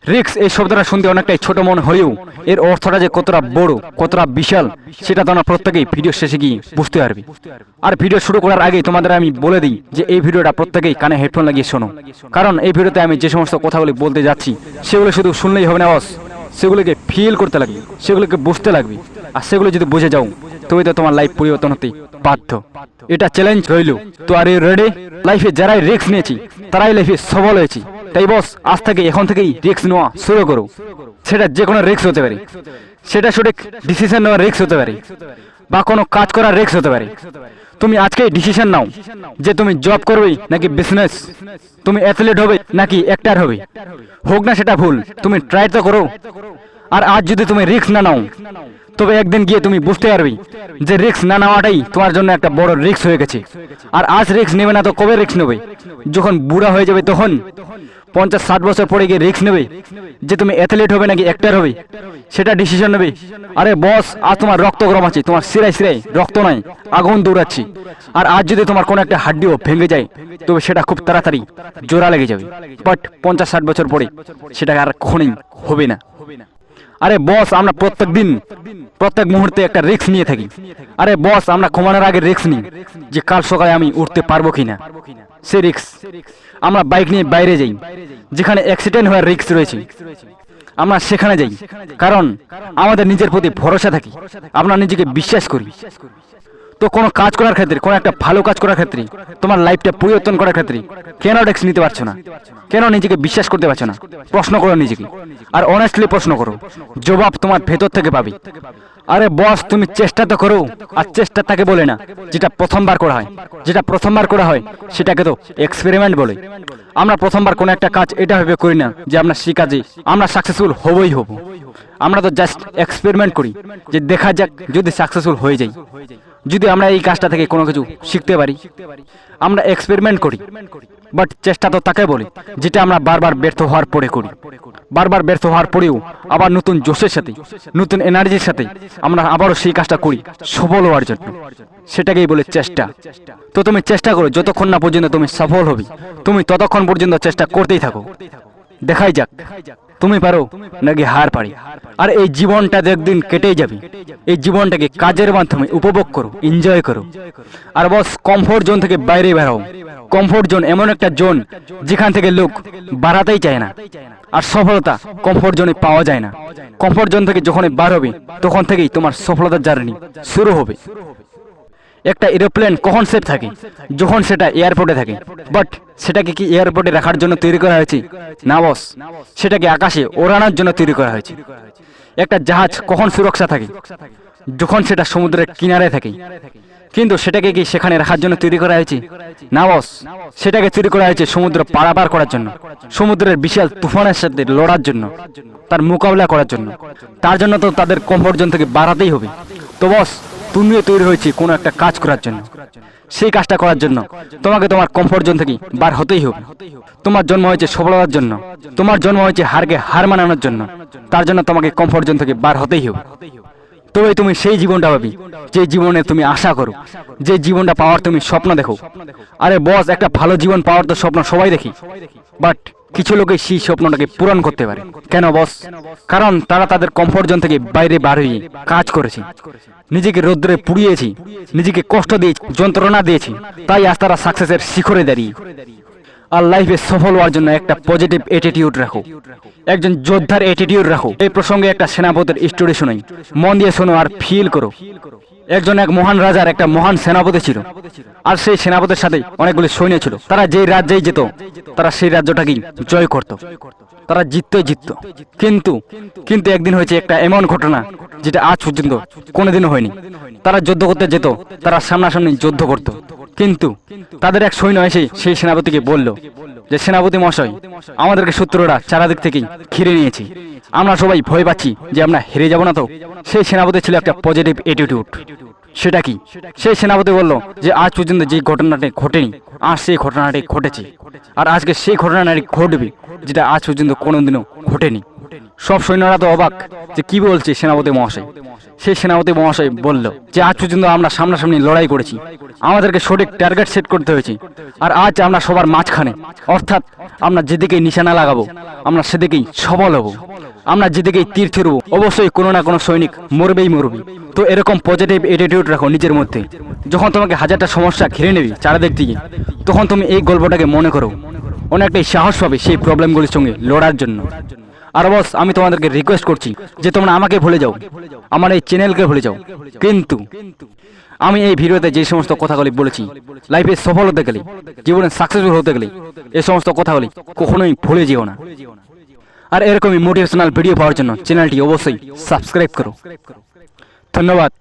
Risk এই শব্দটা শুনতে অনেকটাই ছোট মনে হলেও এর অর্থটা যে কতটা বড়, কতটা বিশাল, সেটা তোমরা প্রত্যেকেই ভিডিও শেষে গিয়ে বুঝতে পারবে। আর ভিডিও শুরু করার আগে তোমাদের আমি বলে দিই যে এই ভিডিওটা প্রত্যেকেই কানে হেডফোন লাগিয়ে শোনো, কারণ এই ভিডিওতে আমি যে সমস্ত কথাগুলি বলতে যাচ্ছি সেগুলো শুধু শুনলেই হবে না বস, সেগুলোকে ফিল করতে লাগবে, সেগুলোকে বুঝতে লাগবে। আর সেগুলো যদি বুঝে যাও তবে তো তোমার লাইফ পরিবর্তন হতে বাধ্য। এটা চ্যালেঞ্জ রইল। তো আর রেডি? লাইফে যারাই রিস্ক নিয়েছি তারাই লাইফে সফল হয়েছি। তাই বস, আজ থেকে এখন থেকেই রিস্ক নেওয়া শুরু করো। সেটা যে কোনো রিস্ক হতে পারে, সেটা সঠিক ডিসিশন নেওয়ার রিস্ক হতে পারে, বা কোনো কাজ করার রিস্ক হতে পারে। তুমি আজকেই ডিসিশন নাও যে তুমি জব করবে নাকি বিজনেস, তুমি অ্যাথলিট হবে নাকি অ্যাক্টর হবে। হোক না সেটা ভুল, তুমি ট্রাই তো করো। আর আজ যদি তুমি রিস্ক না নাও তবে একদিন গিয়ে তুমি বুঝতে পারবে যে রিস্ক না নেওয়াটাই তোমার জন্য একটা বড় রিস্ক হয়ে গেছে। আর আজ রিস্ক নেবে না তো কবে রিস্ক নেবে? যখন বুড়া হয়ে যাবে তখন 50-60 বছর পরে গিয়ে রিস্ক নেবে যে তুমি অ্যাথলিট হবে নাকি অ্যাক্টর হবে, সেটা ডিসিশন নেবে। আরে বস, আজ তোমার রক্ত গরম আছে, তোমার শিরায় শিরায় রক্ত নাই, আগুন দৌড়াচ্ছি। আর আজ যদি তোমার কোনো একটা হাড্ডিও ভেঙে যায় তবে সেটা খুব তাড়াতাড়ি জোড়া লেগে যাবে, বাট 50-60 বছর পরে সেটা আর কখনোই হবে না। আরে বস, আমরা প্রত্যেক মুহূর্তে একটা রিস্ক নিয়ে থাকি। আরে বস, আমরা ঘুমানোর আগে রিস্ক নিই যে কাল সকালে আমি উঠতে পারবো কিনা, সে রিস্ক। আমরা বাইক নিয়ে বাইরে যাই, যেখানে অ্যাক্সিডেন্ট হওয়ার রিস্ক রয়েছে আমরা সেখানে যাই, কারণ আমাদের নিজের প্রতি ভরসা থাকে, আমরা নিজেকে বিশ্বাস করি। তো কোনো কাজ করার ক্ষেত্রে, কোনো একটা ভালো কাজ করার ক্ষেত্রে, তোমার লাইফটা পরিবর্তন করার ক্ষেত্রে কেন রিস্ক নিতে পারছো না? কেন নিজেকে বিশ্বাস করতে পারছো না? প্রশ্ন করো নিজেকে, আর অনেস্টলি প্রশ্ন করো, জবাব তোমার ভেতর থেকে পাবে। আরে বস, তুমি চেষ্টা তো করো। আর চেষ্টা তাকে বলে না যেটা প্রথমবার করা হয়, যেটা প্রথমবার করা হয় সেটাকে তো এক্সপেরিমেন্ট বলে। আমরা প্রথমবার কোনো একটা কাজ এটা ভেবে করি না যে আমরা সেই কাজে আমরা সাকসেসফুল হবই হব। আমরা তো জাস্ট এক্সপেরিমেন্ট করি যে দেখা যাক যদি সাকসেসফুল হয়ে যাই, যদি আমরা এই কাজটা থেকে কোনো কিছু শিখতে পারি। আমরা এক্সপেরিমেন্ট করি, বাট চেষ্টা তো তাকে বলে যেটা আমরা বারবার ব্যর্থ হওয়ার পরে করি। বারবার ব্যর্থ হওয়ার পরেও আবার নতুন জোশের সাথে, নতুন এনার্জির সাথে আমরা আবারও সেই কাজটা করি সফল হওয়ার জন্য। সেটাকেই বলে চেষ্টা। তো তুমি চেষ্টা করো, যতক্ষণ না পর্যন্ত তুমি সফল হবে তুমি ততক্ষণ পর্যন্ত চেষ্টা করতেই থাকো। দেখাই যাক তুমি পারো নাকি হার পারি। আর এই জীবনটা একদিন কেটেই যাবে, এই জীবনটাকে কাজের মাধ্যমে উপভোগ করো, এনজয় করো। আর বস, কমফোর্ট জোন থেকে বাইরে বেরো। কমফোর্ট জোন এমন একটা জোন যেখান থেকে লোক বাড়াতেই চায় না, আর সফলতা কমফোর্ট জোনে পাওয়া যায় না। কমফোর্ট জোন থেকে যখন বার হবে তখন থেকেই তোমার সফলতার জার্নি শুরু হবে। একটা এরোপ্লেন কখন সেফ থাকে? যখন সেটা এয়ারপোর্টে থাকে। বাট সেটাকে কি এয়ারপোর্টে রাখার জন্য তৈরি করা হয়েছে? না বস, সেটাকে আকাশে ওড়ানোর জন্য তৈরি করা হয়েছে। একটা জাহাজ কখন সুরক্ষা থাকে? যখন সেটা সমুদ্রের কিনারে থাকে। কিন্তু সেটাকে কি সেখানে রাখার জন্য তৈরি করা হয়েছে? না বস, সেটাকে তৈরি করা হয়েছে সমুদ্র পারাপার করার জন্য, সমুদ্রের বিশাল তুফানের সাথে লড়ার জন্য, তার মোকাবিলা করার জন্য। তার জন্য তো তাদের কমফোর্ট জোন থেকে বাড়াতেই হবে। তো বস, তুমিও তৈরি হয়েছে কোনো একটা কাজ করার জন্য। সেই কাজটা করার জন্য তোমাকে তোমার কমফোর্ট জোন থেকে বার হতেই হবে। তোমার জন্ম হয়েছে সফলতার জন্য, তোমার জন্ম হয়েছে হারকে হার মানানোর জন্য। তার জন্য তোমাকে কমফোর্ট জোন থেকে বার হতেই হবে। তবেই তুমি সেই জীবনটা পাবি যে জীবনে তুমি আশা করো, যে জীবনটা পাওয়ার তুমি স্বপ্ন দেখো। আরে বস, একটা ভালো জীবন পাওয়ার তো স্বপ্ন সবাই দেখি, বাট কিছু লোকে সেই স্বপ্নটাকে পূরণ করতে পারে। কেন বস? কারণ তারা তাদের কমফোর্ট জোন থেকে বাইরে বার হয়ে কাজ করেছে, নিজেকে রৌদ্রে পুড়িয়েছি, নিজেকে কষ্ট দিয়েছি, যন্ত্রণা দিয়েছি, তাই আজ তারা সাকসেসের শিখরে দাঁড়িয়ে। আর লাইফে সফল হওয়ার জন্য একটা পজিটিভ অ্যাটিটিউড রাখো, একজন যোদ্ধার অ্যাটিটিউড রাখো। এই প্রসঙ্গে একটা সেনাপতির স্টোরি শোনাই, মন দিয়ে শোনো আর ফিল করো। এক মহান রাজার একটা মহান সেনাপতি ছিল, আর সেই সেনাপতির সাথে অনেকগুলি সৈন্য ছিল। তারা যেই রাজ্যেই যেত তারা সেই রাজ্যটাকেই জয় করত, তারা জিতত। কিন্তু কিন্তু একদিন হয়েছে একটা এমন ঘটনা যেটা আজ পর্যন্ত কোনোদিনও হয়নি। তারা যুদ্ধ করতে যেত, তারা সামনাসামনি যুদ্ধ করত, কিন্তু তাদের এক সৈন্য এসে সেই সেনাপতিকে বলল যে সেনাপতি মশাই, আমাদেরকে শত্রুরা চারিদিক থেকেই ঘিরে নিয়েছে, আমরা সবাই ভয় পাচ্ছি যে আমরা হেরে যাব না তো। সেই সেনাপতি ছিল একটা পজিটিভ অ্যাটিটিউড। সেটা কি? সেই সেনাপতি বলল যে আজ পর্যন্ত যে ঘটনাটি ঘটেনি, আজ সেই ঘটনাটি ঘটেছে, আর আজকে সেই ঘটনাটি ঘটবে যেটা আজ পর্যন্ত কোনোদিনও ঘটেনি। সব সৈন্যরা তো অবাক যে কি বলছে সেনাপতি মহাশয়। সেই সেনাপতি মহাশয় বলল যে আজ পর্যন্ত আমরা সামনাসামনি লড়াই করেছি, আমাদেরকে সঠিক টার্গেট সেট করতে হয়েছে, আর আজ আমরা সবার মাঝখানে, অর্থাৎ আমরা যেদিকেই নিশানা লাগাবো আমরা সেদিকেই সফল হব। আমরা যেদিকেই তীর ছুড়ব অবশ্যই কোনো না কোনো সৈনিক মরবেই মরবে। তো এরকম পজিটিভ অ্যাটিটিউড রাখো নিজের মধ্যে। যখন তোমাকে হাজারটা সমস্যা ঘিরে নেবে চারিদিক থেকে, তখন তুমি এই গল্পটাকে মনে করো, অনেকটাই সাহস পাবে সেই প্রবলেমগুলির সঙ্গে লড়ার জন্য। আর বস, আমি তোমাদেরকে রিকোয়েস্ট করছি যে তোমরা আমাকে ভুলে যাও, আমার এই চ্যানেলকে ভুলে যাও, কিন্তু আমি এই ভিডিওতে যে সমস্ত কথাগুলি বলেছি, লাইফে সফল হতে গেলে, জীবনে সাকসেসফুল হতে গেলে এই সমস্ত কথাগুলি কখনোই ভুলে যেও না। আর এরকমই মোটিভেশনাল ভিডিও পাওয়ার জন্য চ্যানেলটি অবশ্যই সাবস্ক্রাইব করো। ধন্যবাদ।